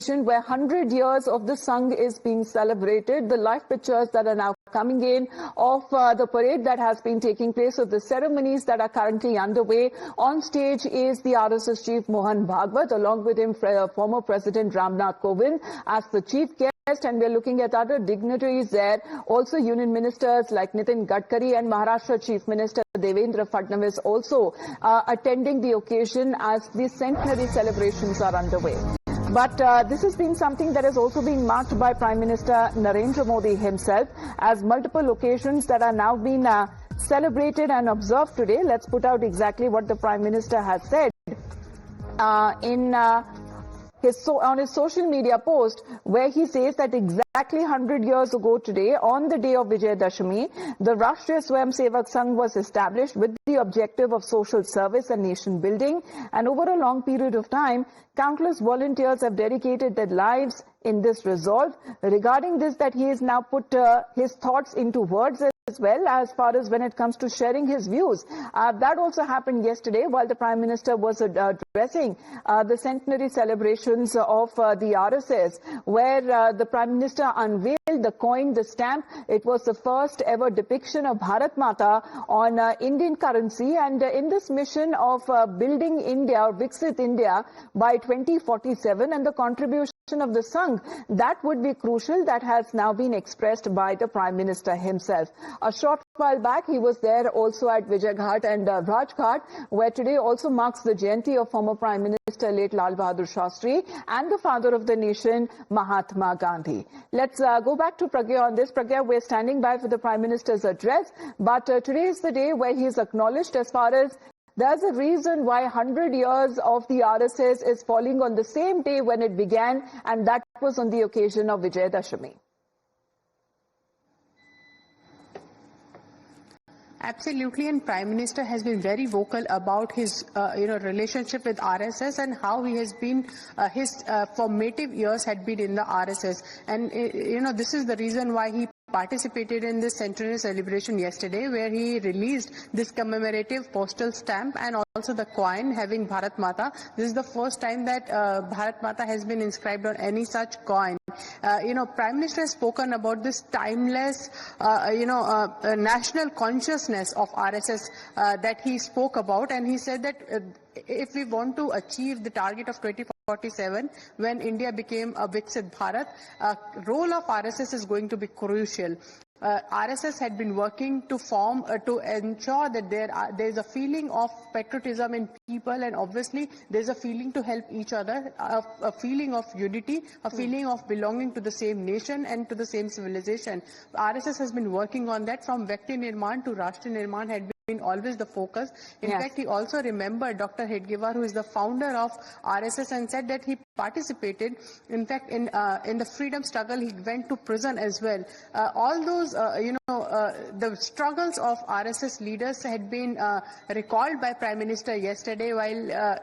where 100 years of the Sangh is being celebrated. The live pictures that are now coming in of the parade that has been taking place, of the ceremonies that are currently underway. On stage is the RSS chief Mohan Bhagwat, along with him former President Ramnath Kovind as the chief guest, and we're looking at other dignitaries there. Also union ministers like Nitin Gadkari and Maharashtra Chief Minister Devendra Fadnavis also attending the occasion as the centenary celebrations are underway. But this has been something that has also been marked by Prime Minister Narendra Modi himself, as multiple occasions that are now being celebrated and observed today. Let's put out exactly what the Prime Minister has said on his social media post, where he says that exactly 100 years ago today, on the day of Vijayadashmi, the Rashtriya Swayamsevak Sangh was established with the objective of social service and nation building. And over a long period of time, countless volunteers have dedicated their lives in this resolve. Regarding this, that he has now put his thoughts into words as well, as far as when it comes to sharing his views. That also happened yesterday while the Prime Minister was addressing the centenary celebrations of the RSS, where the Prime Minister unveiled the coin, the stamp. It was the first ever depiction of Bharat Mata on Indian currency, and in this mission of building India, or Viksit India by 2047, and the contribution of the Sangh, that would be crucial. That has now been expressed by the Prime Minister himself. A short while back, he was there also at Vijayaghat and Rajghat, where today also marks the Jayanti of former Prime Minister late Lal Bahadur Shastri and the father of the nation, Mahatma Gandhi. Let's go back to Pragya on this. Pragya, we're standing by for the Prime Minister's address, but today is the day where he is acknowledged as far as there's a reason why 100 years of the RSS is falling on the same day when it began, and that was on the occasion of Vijayadashmi. Absolutely, and Prime Minister has been very vocal about his relationship with RSS and how he has been his formative years had been in the RSS, and this is the reason why he participated in this centenary celebration yesterday, where he released this commemorative postal stamp and also the coin having Bharat Mata. This is the first time that Bharat Mata has been inscribed on any such coin. Prime Minister has spoken about this timeless, national consciousness of RSS that he spoke about, and he said that if we want to achieve the target of 2047, when India became a Viksit Bharat, role of RSS is going to be crucial. RSS had been working to ensure that there is a feeling of patriotism in people, and obviously there is a feeling to help each other, a feeling of unity, a feeling of belonging to the same nation and to the same civilization. RSS has been working on that from Vyakti Nirman to Rashtriya Nirman, had been always the focus. In fact, he also remembered Dr. Hedgewar, who is the founder of RSS, and said that he participated, in fact, in the freedom struggle. He went to prison as well. All those, the struggles of RSS leaders had been recalled by Prime Minister yesterday while,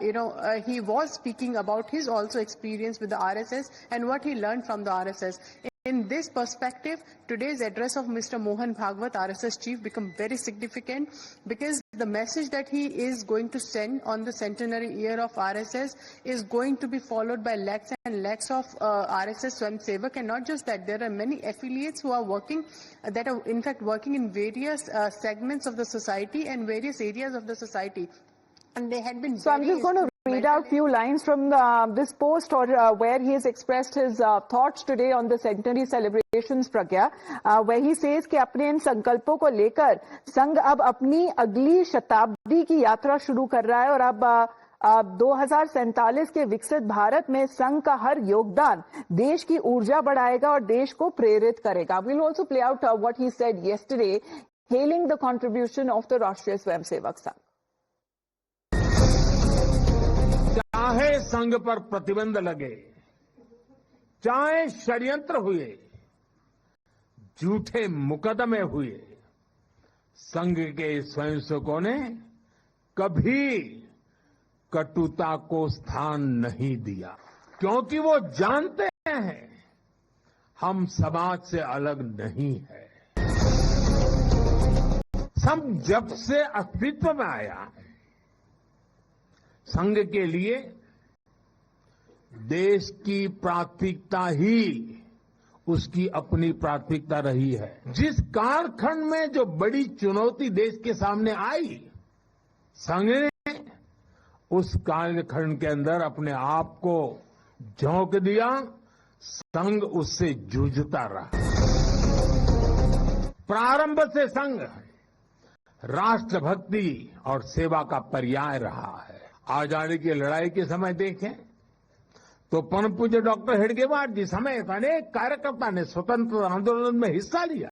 he was speaking about his also experience with the RSS and what he learned from the RSS. In this perspective, today's address of Mr. Mohan Bhagwat, RSS chief, become very significant, because the message that he is going to send on the centenary year of RSS is going to be followed by lakhs and lakhs of RSS Swayamsevak. And not just that, there are many affiliates who are working, that are in fact working in various segments of the society and various areas of the society. And they had been. So I'm just going to read out few lines from this post, or where he has expressed his thoughts today on the centenary celebrations, Pragya, where he says कि अपने इन संकल्पों को लेकर संघ अब अपनी अगली शताब्दी की यात्रा शुरू कर रहा है, और अब 2047 के विकसित भारत में संघ का हर योगदान देश की ऊर्जा बढ़ाएगा और देश को प्रेरित करेगा. We'll also play out what he said yesterday, hailing the contribution of the Rashtriya Swayamsevak Sangh. चाहे संघ पर प्रतिबंध लगे, चाहे षड्यंत्र हुए, झूठे मुकदमे हुए, संघ के स्वयंसेवकों ने कभी कटुता को स्थान नहीं दिया, क्योंकि वो जानते हैं हम समाज से अलग नहीं है. संघ जब से अस्तित्व में आया, संघ के लिए देश की प्राथमिकता ही उसकी अपनी प्राथमिकता रही है। जिस कालखंड में जो बड़ी चुनौती देश के सामने आई, संघ ने उस कालखंड के अंदर अपने आप को झोंक दिया। संघ उससे जूझता रहा। प्रारंभ से संघ राष्ट्रभक्ति और सेवा का पर्याय रहा है। आजादी की लड़ाई के समय देखें तो परम पूज्य डॉक्टर हेडगेवार जी समेत अनेक कार्यकर्ता ने स्वतंत्रता आंदोलन में हिस्सा लिया।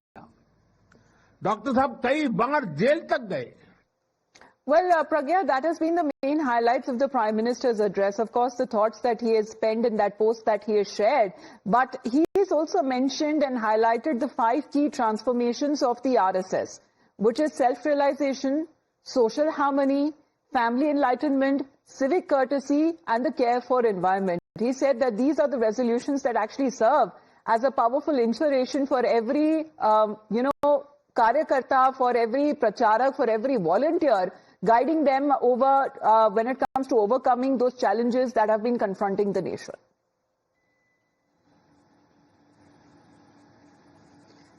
डॉक्टर साहब कई बार जेल तक गए। Well, Pragya, that has been the main highlights of the Prime Minister's address. Of course, the thoughts that he has penned in that post that he has shared. But he has also mentioned and highlighted the 5 key transformations of the RSS, which is self-realization, social harmony, family enlightenment, civic courtesy, and the care for environment. He said that these are the resolutions that actually serve as a powerful inspiration for every, karyakarta, for every pracharak, for every volunteer, guiding them over when it comes to overcoming those challenges that have been confronting the nation.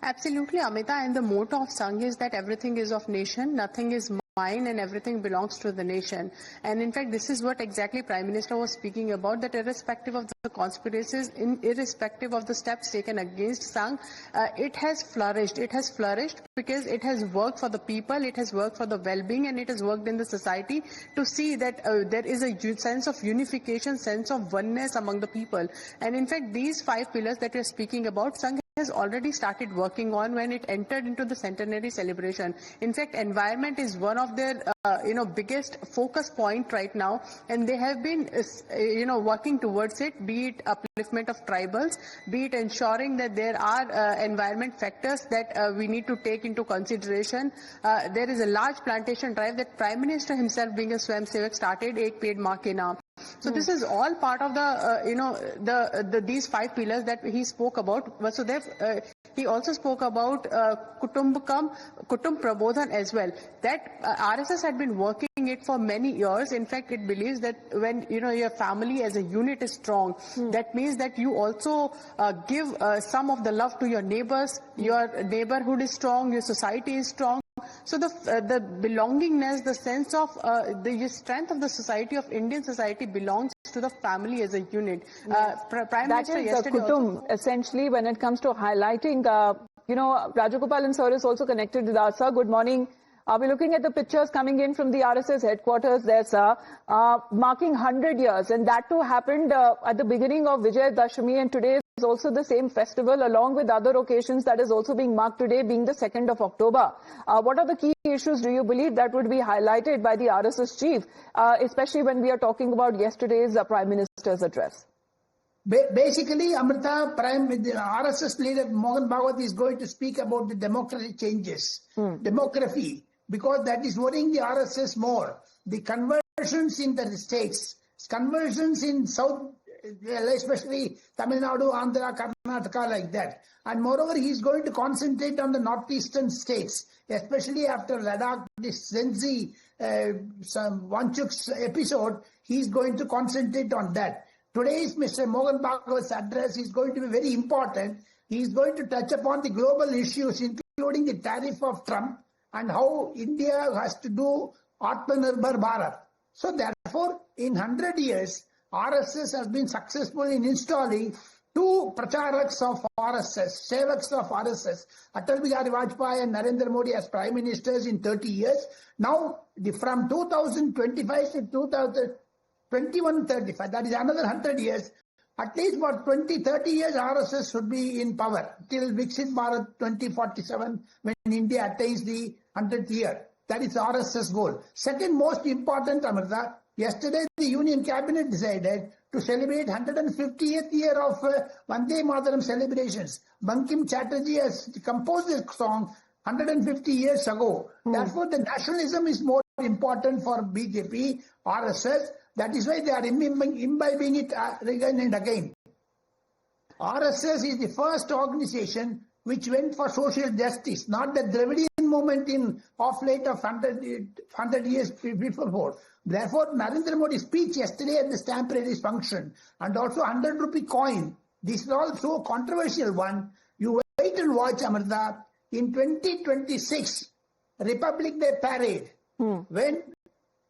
Absolutely, Amita, and the motto of Sangh is that everything is of nation, nothing is mine, and everything belongs to the nation. And in fact, this is what exactly Prime Minister was speaking about, that irrespective of the conspiracies, irrespective of the steps taken against Sangh, it has flourished. It has flourished because it has worked for the people, it has worked for the well-being, and it has worked in the society to see that there is a sense of unification, sense of oneness among the people. And in fact, these 5 pillars that we are speaking about, Sangh has already started working on when it entered into the centenary celebration. In fact, environment is one of their biggest focus point right now, and they have been working towards it, be it upliftment of tribals, be it ensuring that there are environment factors that we need to take into consideration. There is a large plantation drive that Prime Minister himself, being a Swayamsevak, started, Ek Ped Maa Ke Naam. So this is all part of the these 5 pillars that he spoke about. Vasudev, he also spoke about Kutumb Prabodhan as well. That RSS had been working it for many years. In fact, it believes that when your family as a unit is strong, that means that you also give some of the love to your neighbors. Your neighborhood is strong, your society is strong. So the belongingness, the sense of the strength of the society, of Indian society, belongs to the family as a unit. Prime Minister yesterday Kutum, essentially, when it comes to highlighting, Rajagopalan sir is also connected with us. Sir, good morning. We're looking at the pictures coming in from the RSS headquarters there, sir, marking 100 years. And that too happened at the beginning of Vijayadashmi, and today is also the same festival, along with other occasions that is also being marked today, being the 2nd of October. What are the key issues, do you believe, that would be highlighted by the RSS chief, especially when we are talking about yesterday's Prime Minister's address? Basically, Amrita, the RSS leader Mohan Bhagwat is going to speak about the democratic changes, demography, because that is worrying the RSS more. The conversions in the states, conversions in South, especially Tamil Nadu, Andhra, Karnataka, like that. And moreover, he is going to concentrate on the northeastern states, especially after Ladakh, this Zenzi, Wanchuk's episode, he is going to concentrate on that. Today's Mr. Mohan Bhagwat's address is going to be very important. He is going to touch upon the global issues, including the tariff of Trump and how India has to do Atmanirbhar Bharat. So therefore, in 100 years, RSS has been successful in installing 2 pracharaks of RSS, sevaks of RSS, Atal Bihari Vajpayee and Narendra Modi as Prime Ministers in 30 years. Now, from 2025 to 2135, that is another 100 years. At least for 20-30 years, RSS should be in power till Viksit Bharat 2047, when India attains the 100th year. That is RSS goal. Second most important, Amrita, yesterday the Union Cabinet decided to celebrate 150th year of Vande Mataram celebrations. Bankim Chatterjee has composed this song 150 years ago. Therefore, the nationalism is more important for BJP, RSS. That is why they are imbibing it again and again. RSS is the first organization which went for social justice, not the Dravidian Indian movement in of late of 100 years before. Therefore, Narendra Modi's speech yesterday at the stamp release function and also 100 rupee coin, this is also a controversial one. You wait and watch, Amrita. In 2026, Republic Day parade, when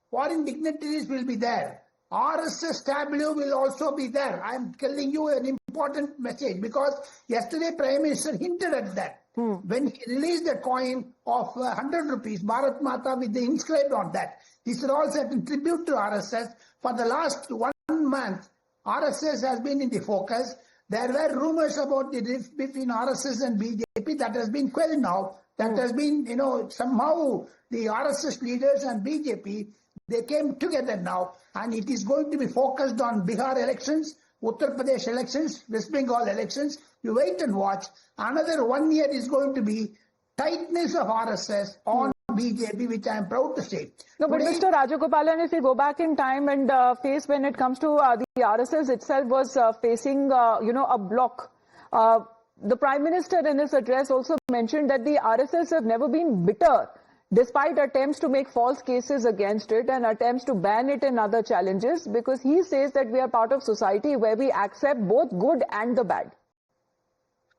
foreign dignitaries will be there, RSS tableau will also be there. I am telling you an important message because yesterday Prime Minister hinted at that. When he released the coin of 100 rupees, Bharat Mata with the inscribed on that. This is also a tribute to RSS. For the last 1 month, RSS has been in the focus. There were rumors about the rift between RSS and BJP that has been quelled now. That has been, somehow the RSS leaders and BJP, they came together now, and it is going to be focused on Bihar elections, Uttar Pradesh elections, West Bengal elections. You wait and watch. Another 1 year is going to be tightness of RSS on BJP, which I am proud to say. No, but Mr. Rajagopalan, if you go back in time and face when it comes to the RSS itself was facing, a block. The Prime Minister in his address also mentioned that the RSS have never been bitter, despite attempts to make false cases against it and attempts to ban it and other challenges, because he says that we are part of society where we accept both good and the bad.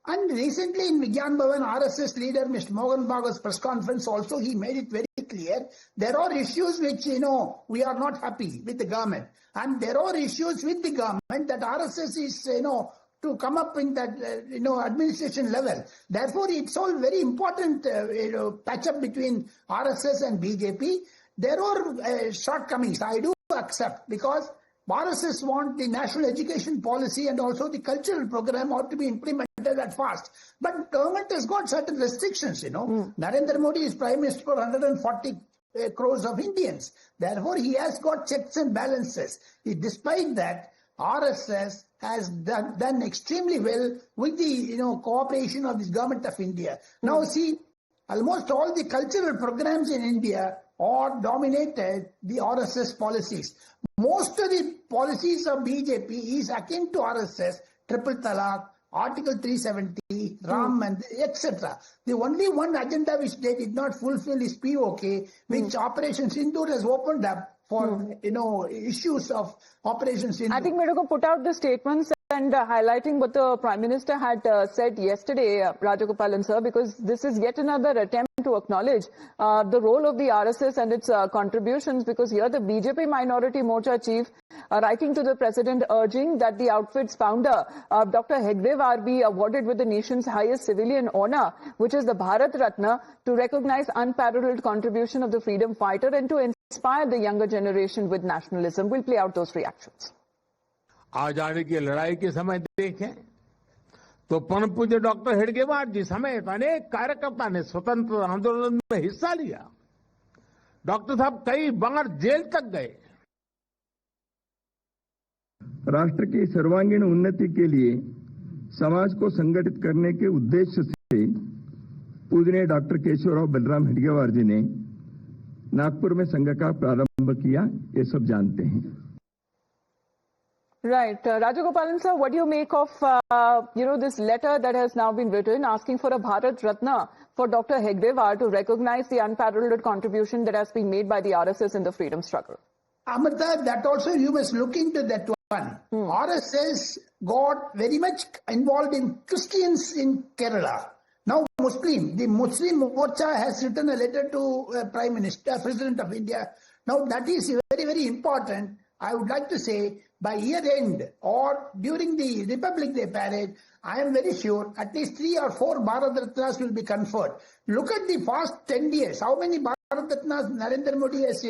And recently in Vigyan Bhavan, RSS leader Mr. Mohan Bhagwat's press conference also, he made it very clear. There are issues which, we are not happy with the government. And there are issues with the government that RSS is, to come up in that, administration level. Therefore, it's all very important, patch up between RSS and BJP. There are shortcomings, I do accept, because RSS want the national education policy and also the cultural program ought to be implemented at fast. But government has got certain restrictions, Narendra Modi is Prime Minister for 140 crores of Indians. Therefore, he has got checks and balances. Despite that, RSS has done extremely well with the cooperation of the government of India. Now see, almost all the cultural programs in India are dominated the RSS policies. Most of the policies of BJP is akin to RSS, Triple Talaq, Article 370, Ram Mandir, etc. The only one agenda which they did not fulfill is POK, which Operation Sindoor has opened up for issues of Operation Sindoor. I think Medoko put out the statements and highlighting what the Prime Minister had said yesterday, Rajagopalan sir, because this is yet another attempt to acknowledge the role of the RSS and its contributions, because here the BJP Minority Morcha chief writing to the President urging that the outfit's founder, Dr. Hedgewar, be awarded with the nation's highest civilian honor, which is the Bharat Ratna, to recognize unparalleled contribution of the freedom fighter and to inspire the younger generation with nationalism. We'll play out those reactions. आजादी की लड़ाई के समय देखें तो परम पूज्य doctor Hedgewar जी समेत अनेक कार्यकर्ता ने स्वतंत्र आंदोलन में हिस्सा लिया। डॉक्टर साहब कई बार जेल तक गए। राष्ट्र की सर्वांगीण उन्नति के लिए समाज को संगठित करने के उद्देश्य से पूजनीय डॉक्टर केशवराव बलराम हेडगेवार जी ने नागपुर में संघ का प्रारंभ किया, ये सब जानते हैं। Right. Rajagopalan sir, what do you make of, this letter that has now been written asking for a Bharat Ratna for Dr. Hedgewar to recognize the unparalleled contribution that has been made by the RSS in the freedom struggle? Amrita, that also you must look into that one. RSS got very much involved in Christians in Kerala. Now the Muslim Morcha has written a letter to Prime Minister, President of India. Now that is very, very important. I would like to say by year end or during the Republic Day parade, I am very sure at least 3 or 4 Bharat Ratnas will be conferred. Look at the past 10 years. How many Bharat Ratnas Narendra Modi has,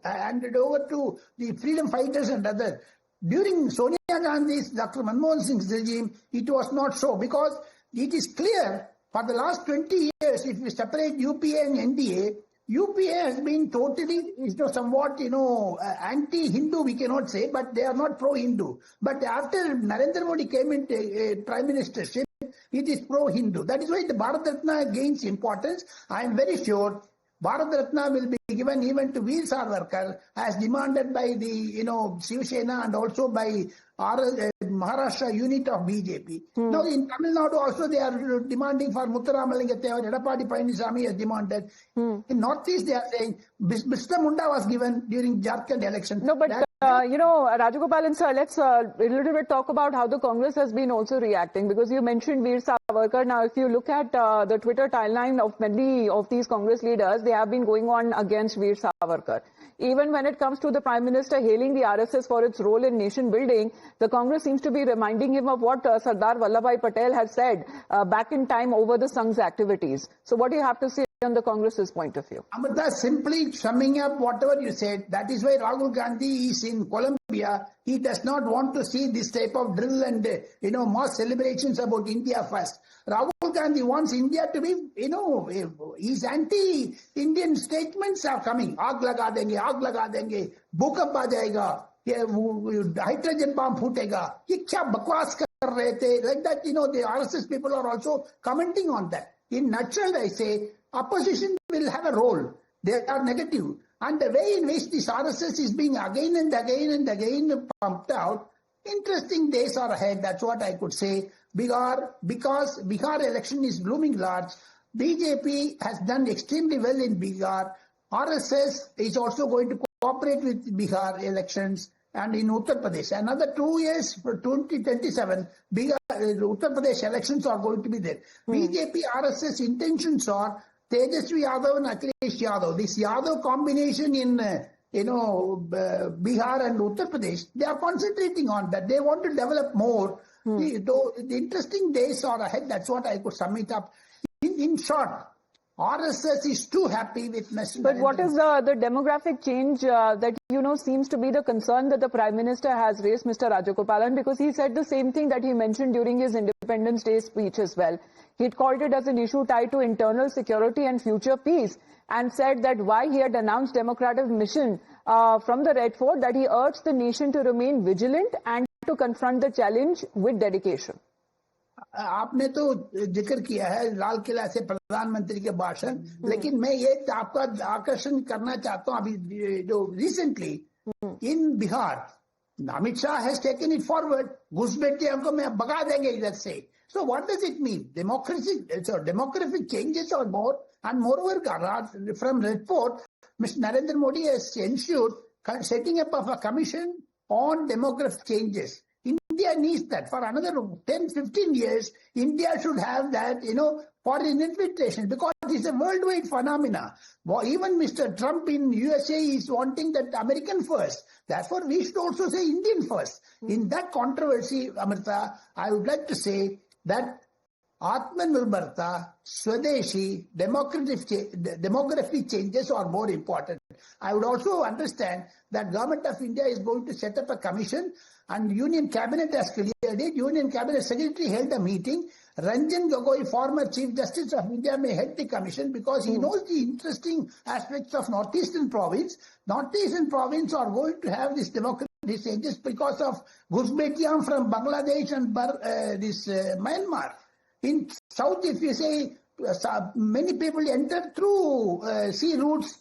handed over to the freedom fighters and others. During Sonia Gandhi's, Dr. Manmohan Singh's regime, it was not so, because it is clear for the last 20 years, if we separate UPA and NDA, UPA has been totally, somewhat, anti-Hindu, we cannot say, but they are not pro-Hindu. But after Narendra Modi came into Prime Ministership, it is pro-Hindu. That is why the Bharat Ratna gains importance. I am very sure Bharat Ratna will be given even to Veer Savarkar as demanded by the, Shiv Sena and also by Maharashtra unit of BJP. Now in Tamil Nadu also they are demanding for Muthuramalingate or Edapadi Palaniswamy has demanded. In Northeast they are saying Mr. Munda was given during Jharkhand election. No, but Rajagopalan sir, let's a little bit talk about how the Congress has been also reacting, because you mentioned Veer Savarkar. Now, if you look at the Twitter timeline of many of these Congress leaders, they have been going on against Veer Savarkar. Even when it comes to the Prime Minister hailing the RSS for its role in nation building, the Congress seems to be reminding him of what Sardar Vallabhbhai Patel had said back in time over the Sangh's activities. So what do you have to say on the Congress's point of view? Amrita, simply summing up whatever you said, that is why Rahul Gandhi is in Colombia. He does not want to see this type of drill and, mass celebrations about India first. Rahul Gandhi wants India to be, his anti-Indian statements are coming. Aag laga denge, bhukam aa jayega, hydrogen bomb phootega. Ye kya bakwas kar rahe the? Like that, the RSS people are also commenting on that. In nutshell, I say, opposition will have a role. They are negative. And the way in which this RSS is being again and again pumped out, interesting days are ahead. That's what I could say. Because Bihar election is looming large, BJP has done extremely well in Bihar. RSS is also going to cooperate with Bihar elections. And in Uttar Pradesh, another 2 years, for 2027, Uttar Pradesh elections are going to be there. BJP RSS intentions are Tejasvi Yadav and Akhilesh Yadav. This Yadav combination in Bihar and Uttar Pradesh, they are concentrating on that. They want to develop more. The interesting days are ahead. That's what I could sum it up. In short, RSS is too happy with Mr. But what is the demographic change that, seems to be the concern that the Prime Minister has raised, Mr. Rajagopalan, because he said the same thing that he mentioned during his Independence Day speech as well. He called it as an issue tied to internal security and future peace, and said that why he had announced democratic mission from the Red Fort, that he urged the nation to remain vigilant and to confront the challenge with dedication. आपने तो जिक्र किया है लाल किला से प्रधानमंत्री के भाषण, लेकिन मैं ये आपका आकर्षण करना चाहता हूं अभी जो recently in Bihar Amit Shah has taken it forward, घुसपैठियों को मैं भगा देंगे इधर से. So what does it mean? Demographic changes or more, and moreover from Red Fort, Mr. Narendra Modi has ensured setting up of a commission on demographic changes. India needs that. For another 10-15 years, India should have that, foreign infiltration, because it's a worldwide phenomena. Even Mr. Trump in USA is wanting that American first. Therefore, we should also say Indian first. In that controversy, Amrita, I would like to say that Atmanirbharta, Swadeshi, demographic changes are more important. I would also understand that Government of India is going to set up a commission, and Union Cabinet has cleared it. Union Cabinet Secretary held a meeting. Ranjan Gogoi, former Chief Justice of India, may head the commission because he knows the interesting aspects of Northeastern Province. Northeastern Province are going to have this democratic changes because of Ghusbetiyan from Bangladesh and Myanmar. In South, if you say many people enter through sea routes,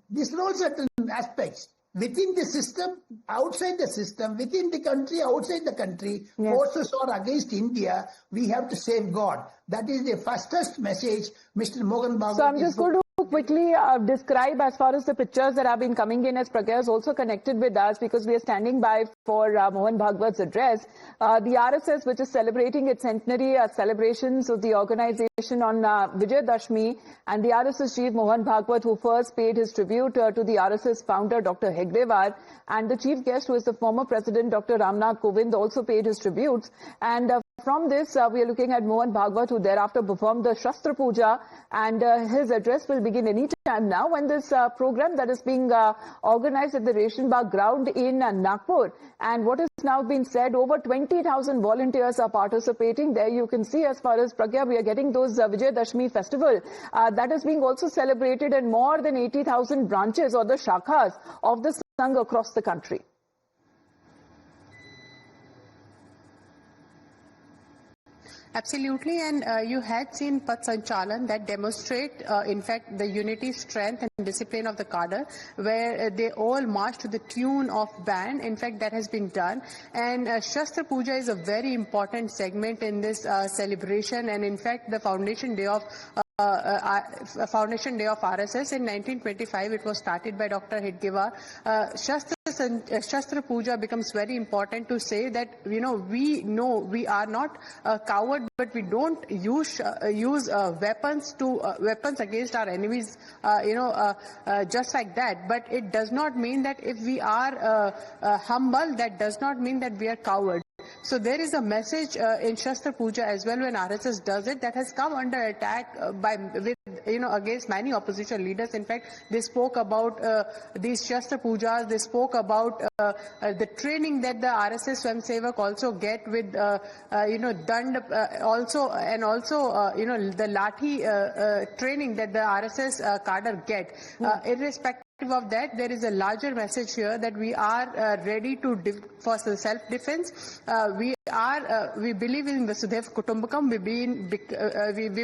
these are all certain aspects. Within the system, outside the system, within the country, outside the country, forces are against India. We have to safeguard. That is the fastest message Mr. Mohan Bhagwat. So I'm just going to quickly describe as far as the pictures that have been coming in, as Pragya is also connected with us because we are standing by for Mohan Bhagwat's address. The RSS, which is celebrating its centenary celebrations of the organization on Vijayadashmi, and the RSS chief Mohan Bhagwat, who first paid his tribute to the RSS founder Dr. Hedgewar, and the chief guest, who is the former president Dr. Ramnath Kovind, also paid his tributes. And from this, we are looking at Mohan Bhagwat, who thereafter performed the Shastra Puja, and his address will begin any time now when this program that is being organized at the Ration Bagh ground in Nagpur. And what has now been said, over 20,000 volunteers are participating. There you can see, as far as Pragya, we are getting those Vijayadashmi festival that is being also celebrated in more than 80,000 branches or the shakhas of the Sangh across the country. Absolutely, and you had seen Path Sanchalan that demonstrate, in fact, the unity, strength and discipline of the cadre, where they all march to the tune of band. In fact, that has been done. And Shastra Puja is a very important segment in this celebration, and in fact, the foundation day of RSS in 1925. It was started by Dr. Hedgewar. Shastra Puja becomes very important to say that, we we are not a coward, but we don't use weapons against our enemies, just like that. But it does not mean that if we are humble, that does not mean that we are cowards. So there is a message in Shastra Puja as well when RSS does it that has come under attack against many opposition leaders. In fact, they spoke about these Shastra Pujas. They spoke about the training that the RSS Swayamsevak also get with dand also, and also the lathi training that the RSS cadre get. Irrespective of that, there is a larger message here that we are ready to for self-defense. We believe in Vasudhaiva Kutumbakam. We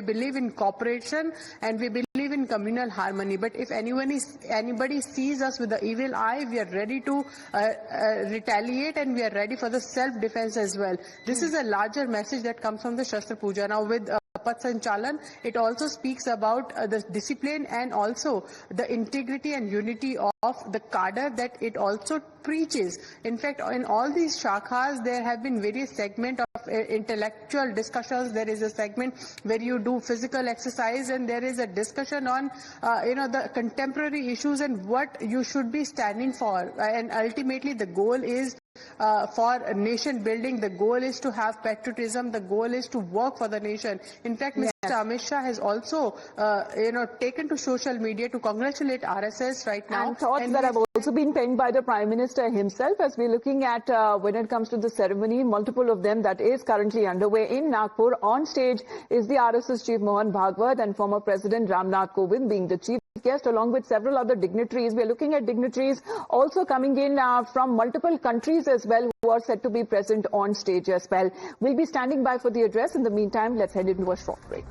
believe in cooperation, and we believe in communal harmony. But if anybody sees us with the evil eye, we are ready to retaliate, and we are ready for the self-defense as well. This is a larger message that comes from the Shastra Puja. Now with Path Sanchalan, it also speaks about the discipline and also the integrity and unity of the cadre that it also preaches. In fact, in all these shakhas, there have been various segments of intellectual discussions. There is a segment where you do physical exercise, and there is a discussion on the contemporary issues and what you should be standing for. And ultimately, the goal is for nation building. The goal is to have patriotism. The goal is to work for the nation. In fact, Mr. Amit Shah has also, taken to social media to congratulate RSS right now. And thoughts that have also been penned by the Prime Minister himself, as we're looking at when it comes to the ceremony, multiple of them that is currently underway in Nagpur. On stage is the RSS Chief Mohan Bhagwat and former President Ramnath Kovind being the chief guest, along with several other dignitaries. We're looking at dignitaries also coming in from multiple countries as well, who are set to be present on stage as well. We'll be standing by for the address. In the meantime, let's head into a short break.